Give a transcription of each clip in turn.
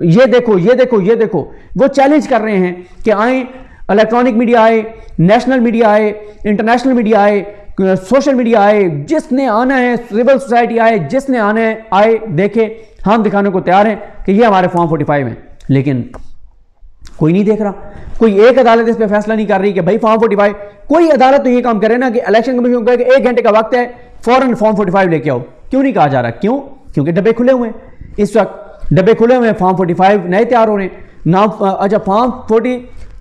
یہ دیکھو وہ چیلنج کر رہے ہیں کہ آئیں، الیکٹرانک میڈیا آئے، نیشنل میڈیا آئے، انٹرنیشنل میڈیا آئے، سوشل میڈیا آئے، جس نے آنا ہے، سول سوسائٹی آئے، جس نے آنا ہے آئے، دیکھے، ہم دکھانے کو تیار ہیں کہ یہ ہمارے فارم 45 ہیں، لیکن کوئی نہیں دیکھ رہا، کوئی ایک عدالت اس پہ فیصلہ نہیں کر رہی کہ بھائی فارم 45، کوئی عدالت تو یہ کام کرے نا کہ الیکشن کمیشن کو کہے کہ 1 گھنٹے کا وقت ہے، فوراً فارم 45 لے کے آؤ، کیوں نہیں کہا جا رہا؟ کیوں؟ کیونکہ ڈبے کھلے ہوئے ہیں، اس وقت ڈبے کھلے ہوئے ہیں، فارم 45 نئے تیار ہو رہے ہیں، اچھا فارم 40،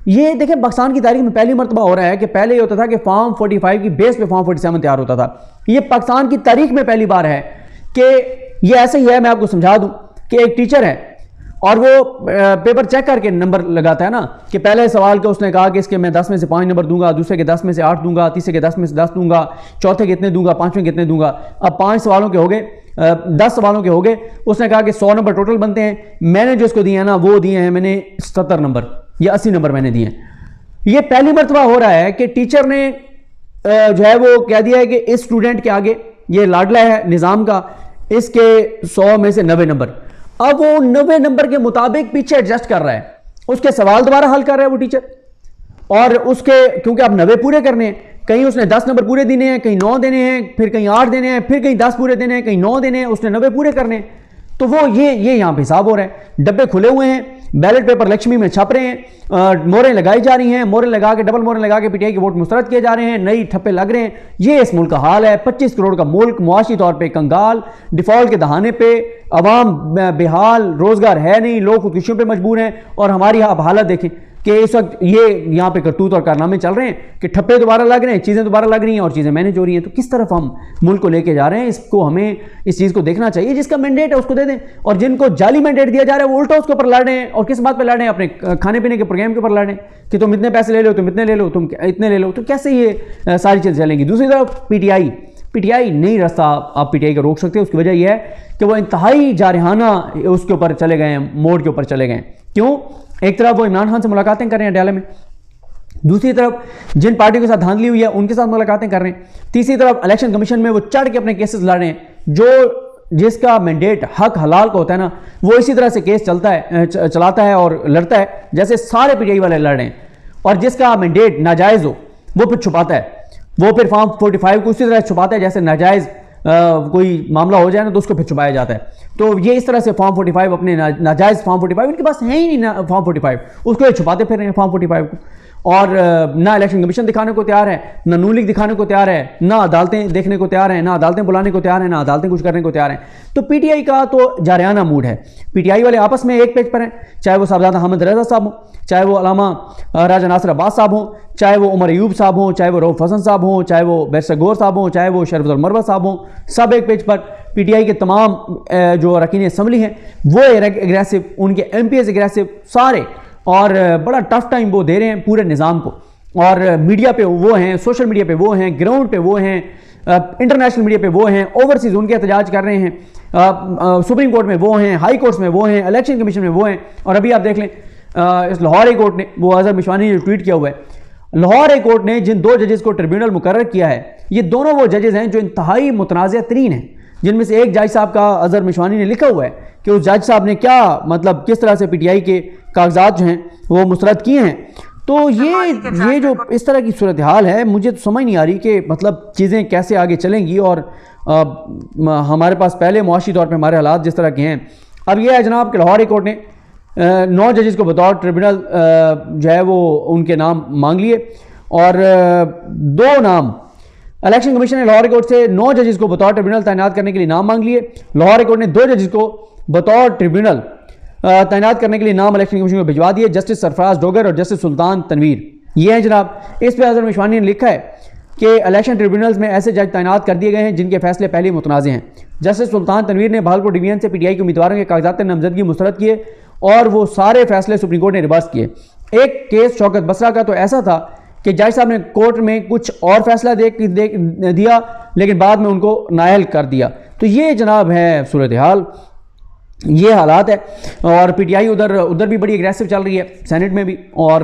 یہ دیکھیں پاکستان کی تاریخ میں پہلی مرتبہ ہو رہا ہے کہ پہلے یہ ہوتا تھا کہ فارم 45 کی بیس پہ فارم 47 تیار ہوتا تھا، یہ پاکستان کی تاریخ میں پہلی بار ہے کہ یہ ایسے ہی ہے۔ میں آپ کو سمجھا دوں کہ ایک ٹیچر ہے اور وہ پیپر چیک کر کے نمبر لگاتا ہے نا، کہ پہلے سوال کا اس نے کہا کہ اس کے میں 10 میں سے 5 نمبر دوں گا، دوسرے کے 10 میں سے 8 دوں گا، تیسرے کے 10 میں سے 10 دوں گا، چوتھے کے اتنے دوں گا، پانچویں کے اتنے دوں گا۔ اب 5 سوالوں کے ہو گئے، 10 سوالوں کے ہو گئے، اس نے کہا کہ 100 نمبر ٹوٹل بنتے ہیں، میں نے جو اس کو دیے ہیں نا وہ دیے ہیں میں نے 70 نمبر یا 80 نمبر میں نے دیے ہیں۔ یہ پہلی مرتبہ ہو رہا ہے کہ ٹیچر نے جو ہے وہ کہہ دیا ہے کہ اس اسٹوڈنٹ کے آگے، یہ لاڈلا ہے نظام کا، اس کے 100 میں سے 90 نمبر، اب وہ 90 نمبر کے مطابق پیچھے ایڈجسٹ کر رہا ہے، اس کے سوال دوبارہ حل کر رہا ہے وہ ٹیچر، اور اس کے کیونکہ اب 90 پورے کرنے ہیں، کہیں اس نے 10 نمبر پورے دینے ہیں، کہیں 9 دینے ہیں، پھر کہیں 8 دینے ہیں، پھر کہیں 10 پورے دینے ہیں، کہیں 9 دینے ہیں، اس نے 90 پورے کرنے ہیں، تو وہ یہ یہاں پہ حساب ہو رہا ہے۔ ڈبے کھلے ہوئے ہیں، بیلٹ پیپر لکشمی میں چھپ رہے ہیں، موریں لگائی جا رہی ہیں، موریں لگا کے ڈبل موریں لگا کے پی ٹی آئی کے ووٹ مسترد کیے جا رہے ہیں، نئی ٹھپے لگ رہے ہیں۔ یہ اس ملک کا حال ہے، 25 کروڑ کا ملک، معاشی طور پہ کنگال، ڈیفالٹ کے دہانے پہ، عوام بے حال، روزگار ہے نہیں، لوگ خودکشیوں پہ مجبور ہیں، اور ہماری اب حالت دیکھیں کہ اس وقت یہ یہاں پہ کرتوت اور کارنامے چل رہے ہیں کہ ٹھپے دوبارہ لگ رہے ہیں، چیزیں دوبارہ لگ رہی ہیں اور چیزیں مینیج ہو رہی ہیں۔ تو کس طرف ہم ملک کو لے کے جا رہے ہیں، اس کو ہمیں اس چیز کو دیکھنا چاہیے۔ جس کا مینڈیٹ ہے اس کو دے دیں، اور جن کو جعلی مینڈیٹ دیا جا رہا ہے وہ الٹا اس کے اوپر لڑ رہے ہیں، اور کس بات پہ لڑ رہے ہیں؟ اپنے کھانے پینے کے پروگرام کے اوپر لڑ رہے ہیں کہ تم اتنے پیسے لے لو، تم اتنے لے لو، تم اتنے لے لو، تو کیسے یہ ساری چیزیں چلیں گی؟ دوسری طرف پی ٹی آئی نہیں رستہ آپ پی ٹی آئی کو روک سکتے، اس کی وجہ یہ ہے کہ وہ انتہائی جارحانہ اس کے اوپر چلے گئے ہیں، موڈ کے اوپر چلے گئے ہیں۔ کیوں؟ ایک طرف وہ عمران خان سے ملاقاتیں کر رہے ہیں ڈیالے میں، دوسری طرف جن پارٹیوں کے ساتھ دھاندلی ہوئی ہے ان کے ساتھ ملاقاتیں کر رہے ہیں، تیسری طرف الیکشن کمیشن میں وہ چڑھ کے اپنے کیسز لڑ رہے ہیں۔ جس کا مینڈیٹ حق حلال کا ہوتا ہے نا، وہ اسی طرح سے کیس چلاتا ہے اور لڑتا ہے جیسے سارے پی ٹی آئی والے لڑ رہے ہیں، اور جس کا مینڈیٹ ناجائز ہو وہ پھر چھپاتا ہے، وہ پھر فارم 45 کو اسی طرح چھپاتا ہے جیسے ناجائز کوئی معاملہ ہو جائے نا تو اس کو پھر چھپایا جاتا ہے۔ تو یہ اس طرح سے فارم 45 اپنے ناجائز فارم 45 ان کے پاس ہے ہی نہیں، فارم 45 اس کو یہ چھپاتے پھر رہے ہیں فارم 45 کو، اور نہ الیکشن کمیشن دکھانے کو تیار ہے، نہ نون لیگ دکھانے کو تیار ہے، نہ عدالتیں دیکھنے کو تیار ہیں، نہ عدالتیں بلانے کو تیار ہیں، نہ عدالتیں کچھ کرنے کو تیار ہیں۔ تو پی ٹی آئی کا تو جارحانہ موڈ ہے، پی ٹی آئی والے آپس میں ایک پیج پر ہیں، چاہے وہ صاحبزادہ حامد رضا صاحب ہوں، چاہے وہ علامہ راجہ ناصر عباس صاحب ہوں، چاہے وہ عمر ایوب صاحب ہوں، چاہے وہ رؤف حسن صاحب ہوں، چاہے وہ بیرسٹر گور صاحب ہوں، چاہے وہ شرفت المروہ صاحب ہوں، سب ایک page per. P T I کے تمام جو اراکین اسمبلی ہیں وہ اگریسو، ان کے ایم پی ایز اگریسو سارے، اور بڑا ٹف ٹائم وہ دے رہے ہیں پورے نظام کو، اور میڈیا پہ وہ ہیں، سوشل میڈیا پہ وہ ہیں، گراؤنڈ پہ وہ ہیں، انٹرنیشنل میڈیا پہ وہ ہیں، اوورسیز ان کے احتجاج کر رہے ہیں، سپریم کورٹ میں وہ ہیں، ہائی کورٹس میں وہ ہیں، الیکشن کمیشن میں وہ ہیں۔ اور ابھی آپ دیکھ لیں اس لاہور ہائی کورٹ نے، وہ اظہر مشوانی نے ٹویٹ کیا ہوا ہے، لاہور ہائی کورٹ نے جن 2 ججز کو ٹریبیونل مقرر کیا ہے، یہ دونوں وہ ججز ہیں جو انتہائی متنازع ترین ہیں، جن میں سے ایک جج صاحب کا اظہر مشوانی نے لکھا ہوا ہے کہ اس جج صاحب نے کیا مطلب کس طرح سے پی ٹی آئی کے کاغذات جو ہیں وہ مسترد کیے ہیں۔ تو یہ جو اس طرح کی صورتحال ہے، مجھے تو سمجھ نہیں آ رہی کہ مطلب چیزیں کیسے آگے چلیں گی، اور ہمارے پاس پہلے معاشی طور پہ ہمارے حالات جس طرح کے ہیں۔ اب یہ ہے جناب کہ لاہور ہائی کورٹ نے 9 ججز کو بطور ٹریبیونل جو ہے وہ ان کے نام مانگ لیے، اور 2 نام الیکشن کمیشن نے لاہور ہائی کورٹ سے 9 ججز کو بطور ٹریبیونل تعینات کرنے کے لیے نام مانگ لیے، لاہور ہائی کورٹ نے 2 ججز کو بطور ٹریبیونل تعینات کرنے کے لیے نام الیکشن کمیشن کو بھجوا دیے، جسٹس سرفراز ڈوگر اور جسٹس سلطان تنویر۔ یہ ہیں جناب، اس پہ اظہر مشوانی نے لکھا ہے کہ الیکشن ٹریبیونلز میں ایسے جج تعینات کر دیے گئے ہیں جن کے فیصلے پہلے متنازع ہیں۔ جسٹس سلطان تنویر نے بہاولپور ڈویژن سے پی ٹی آئی کے امیدواروں کے کاغذات نامزدگی مسترد کیے، اور وہ سارے فیصلے سپریم کورٹ نے ریورس کیے۔ ایک کیس شوکت بسرا کا تو ایسا تھا کہ جج صاحب نے کورٹ میں کچھ اور فیصلہ دیا لیکن بعد میں ان کو نااہل کر دیا۔ تو یہ جناب ہے صورتحال، یہ حالات ہے، اور پی ٹی آئی ادھر بھی بڑی اگریسو چل رہی ہے سینٹ میں بھی، اور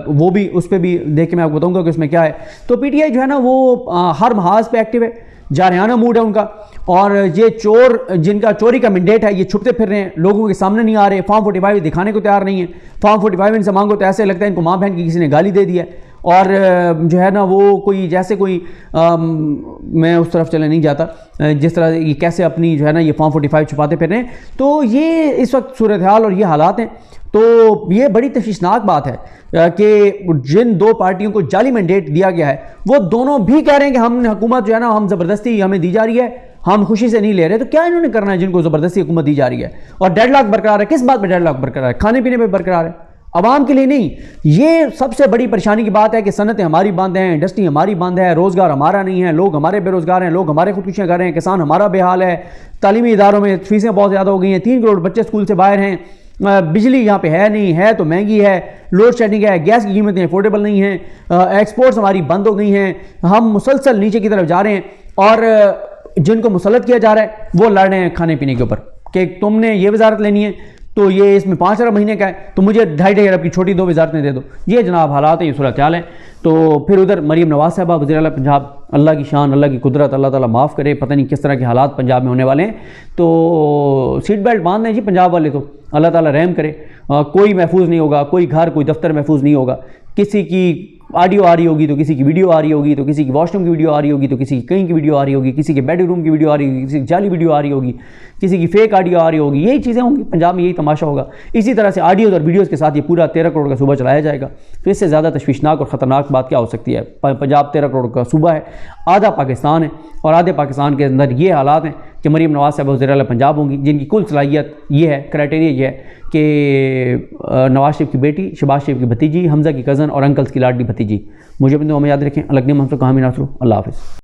وہ بھی اس پہ بھی دیکھ کے میں آپ کو بتاؤں گا کہ اس میں کیا ہے۔ تو پی ٹی آئی جو ہے نا وہ ہر محاذ پہ ایکٹیو ہے، جارحانہ موڈ ہے ان کا، اور یہ چور جن کا چوری کا مینڈیٹ ہے یہ چھپتے پھر رہے ہیں، لوگوں کے سامنے نہیں آ رہے، فارم 45 دکھانے کو تیار نہیں ہے، فارم 45 ان سے مانگو تو ایسے لگتا ہے ان کو ماں بہن کی کسی نے گالی دے دیا ہے، اور جو ہے نا وہ کوئی جیسے کوئی میں اس طرف چلے نہیں جاتا جس طرح یہ کیسے اپنی جو ہے نا یہ فارم 45 چھپاتے پھر رہے ہیں. تو یہ اس وقت صورتحال اور یہ حالات ہیں. تو یہ بڑی تشویشناک بات ہے کہ جن دو پارٹیوں کو جعلی مینڈیٹ دیا گیا ہے وہ دونوں بھی کہہ رہے ہیں کہ ہم نے حکومت جو ہے نا ہم زبردستی ہمیں دی جا رہی ہے، ہم خوشی سے نہیں لے رہے. تو کیا انہوں نے کرنا ہے جن کو زبردستی حکومت دی جا رہی ہے؟ اور ڈیڈ لاک برقرار ہے. کس بات پہ ڈیڈ لاک برقرار ہے؟ کھانے پینے پہ برقرار ہے، عوام کے لیے نہیں. یہ سب سے بڑی پریشانی کی بات ہے کہ صنعتیں ہماری بند ہیں، انڈسٹری ہماری بند ہے، روزگار ہمارا نہیں ہے، لوگ ہمارے بے روزگار ہیں، لوگ ہمارے خودکشیاں کر رہے ہیں، کسان ہمارا بے حال ہے، تعلیمی اداروں میں فیسیں بہت زیادہ ہو گئی ہیں، 3 کروڑ بچے اسکول سے باہر ہیں، بجلی یہاں پہ ہے نہیں ہے تو مہنگی ہے، لوڈ شیڈنگ ہے، گیس کی قیمتیں افورڈیبل نہیں ہیں، ایکسپورٹس ہماری بند ہو گئی ہیں، ہم مسلسل نیچے کی طرف جا رہے ہیں. اور جن کو مسلط کیا جا رہا ہے وہ لڑ رہے ہیں کھانے پینے کے اوپر کہ تم نے یہ وزارت لینی ہے تو یہ اس میں 5 ارب مہینے کا ہے تو مجھے 2.5 ارب کی چھوٹی 2 وزارتیں دے دو. یہ جناب حالات ہیں، یہ صورتحال ہے. تو پھر ادھر مریم نواز صاحبہ وزیر اعلیٰ پنجاب، اللہ کی شان، اللہ کی قدرت، اللہ تعالیٰ معاف کرے، پتہ نہیں کس طرح کے حالات پنجاب میں ہونے والے ہیں. تو سیٹ بیلٹ باندھ ہیں جی پنجاب والے، تو اللہ تعالیٰ رحم کرے. کوئی محفوظ نہیں ہوگا، کوئی گھر کوئی دفتر محفوظ نہیں ہوگا. کسی کی آڈیو آ رہی ہوگی تو کسی کی ویڈیو آ رہی ہوگی، تو کسی کی واش روم کی ویڈیو آ رہی ہوگی، تو کسی کی کہیں کی ویڈیو آ رہی ہوگی، کسی کے بیڈ روم کی ویڈیو آ رہی ہوگی، کسی کی جعلی ویڈیو آ رہی ہوگی، کسی کی فیک آڈیو آ رہی ہوگی. یہی چیزیں ہوں گی پنجاب میں، یہی تماشا ہوگا. اسی طرح سے آڈیوز اور ویڈیوز کے ساتھ یہ پورا 13 کروڑ کا صوبہ چلایا جائے گا. تو اس سے زیادہ تشویشناک اور خطرناک بات کیا ہو سکتی ہے؟ پنجاب 13 کروڑ کا صوبہ ہے، آدھا پاکستان ہے، اور آدھے پاکستان کے اندر یہ حالات ہیں کہ مریم نواز صاحبہ وزیر اعلیٰ پنجاب ہوں گی جن کی کل صلاحیت یہ ہے، کرائٹیریا یہ ہے کہ نواز شریف کی بیٹی، شہباز شریف کی بھتیجی، حمزہ کی کزن اور انکلز کی لاڈلی بھتیجی. مجھے اپنے دعا میں یاد رکھیں. الگ نیم ہم سے کہاں میں ناصرو. اللہ حافظ.